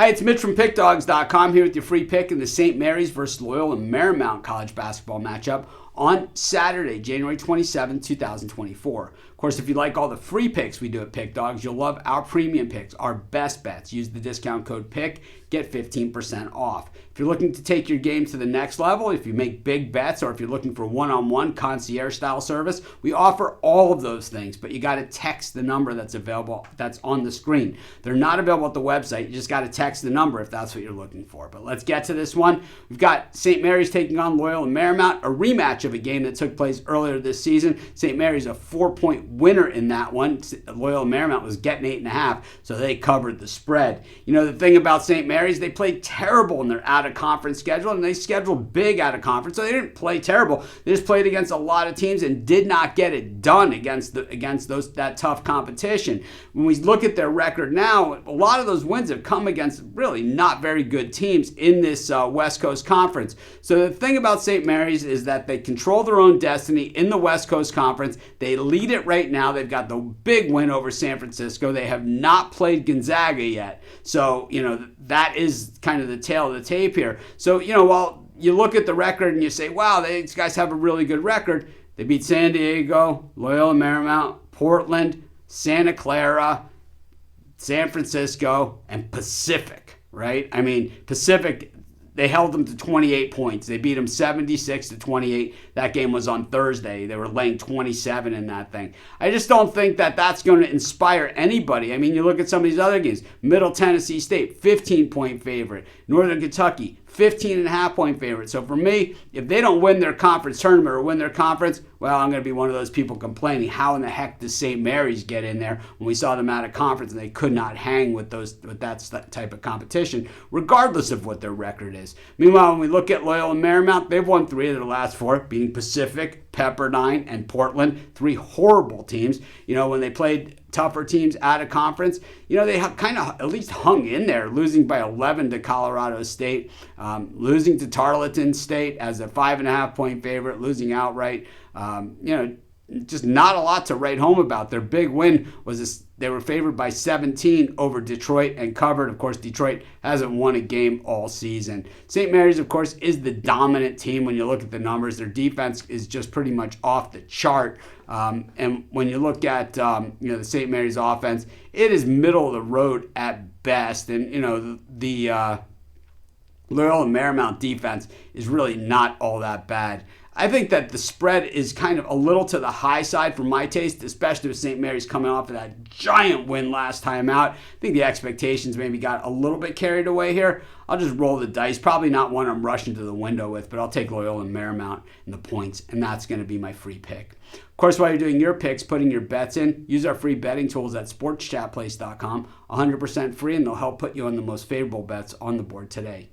Hi, it's Mitch from Pickdawgz.com here with your free pick in the St. Mary's versus Loyola Marymount college basketball matchup on Saturday, January 27, 2024. Of course, if you like all the free picks we do at Pick Dawgz, you'll love our premium picks, our best bets. Use the discount code PICK, get 15% off. If you're looking to take your game to the next level, if you make big bets, or if you're looking for one-on-one concierge style service, we offer all of those things, but you got to text the number that's available, that's on the screen. They're not available at the website. You just got to text the number if that's what you're looking for. But let's get to this one. We've got St. Mary's taking on Loyola Marymount, a rematch of a game that took place earlier this season. St. Mary's a 4-point winner in that one. Loyola Marymount was getting 8.5, so they covered the spread. You know, the thing about St. Mary's, they played terrible in their out-of-conference schedule, and they scheduled big out-of-conference, so they didn't play terrible. They just played against a lot of teams and did not get it done against that tough competition. When we look at their record now, a lot of those wins have come against really not very good teams in this West Coast Conference. So the thing about St. Mary's is that they control their own destiny in the West Coast Conference. They lead it right now. They've got the big win over San Francisco. They have not played Gonzaga yet. So, you know, that is kind of the tail of the tape here. So, you know, while you look at the record and you say, wow, these guys have a really good record, they beat San Diego, Loyola Marymount, Portland, Santa Clara, San Francisco, and Pacific, right? I mean, Pacific, they held them to 28 points. They beat them 76-28. That game was on Thursday. They were laying 27 in that thing. I just don't think that that's going to inspire anybody. I mean, you look at some of these other games. Middle Tennessee State, 15-point favorite. Northern Kentucky, 15.5-point favorite. So for me, if they don't win their conference tournament or win their conference, well, I'm going to be one of those people complaining. How in the heck does St. Mary's get in there when we saw them out of conference and they could not hang with that type of competition, regardless of what their record is? Meanwhile, when we look at Loyola Marymount, they've won 3 of their last 4, beating Pacific, Pepperdine, and Portland. 3 horrible teams. You know, when they played tougher teams out of conference, you know, they kind of at least hung in there, losing by 11 to Colorado State, losing to Tarleton State as a 5.5-point favorite, losing outright. You know, just not a lot to write home about. Their big win was they were favored by 17 over Detroit and covered. Of course, Detroit hasn't won a game all season. St. Mary's, of course, is the dominant team when you look at the numbers. Their defense is just pretty much off the chart. And when you look at you know, the St. Mary's offense, it is middle of the road at best. And you know, the Loyola Marymount defense is really not all that bad. I think that the spread is kind of a little to the high side for my taste, especially with St. Mary's coming off of that giant win last time out. I think the expectations maybe got a little bit carried away here. I'll just roll the dice. Probably not one I'm rushing to the window with, but I'll take Loyola Marymount in the points, and that's going to be my free pick. Of course, while you're doing your picks, putting your bets in, use our free betting tools at sportschatplace.com. 100% free, and they'll help put you on the most favorable bets on the board today.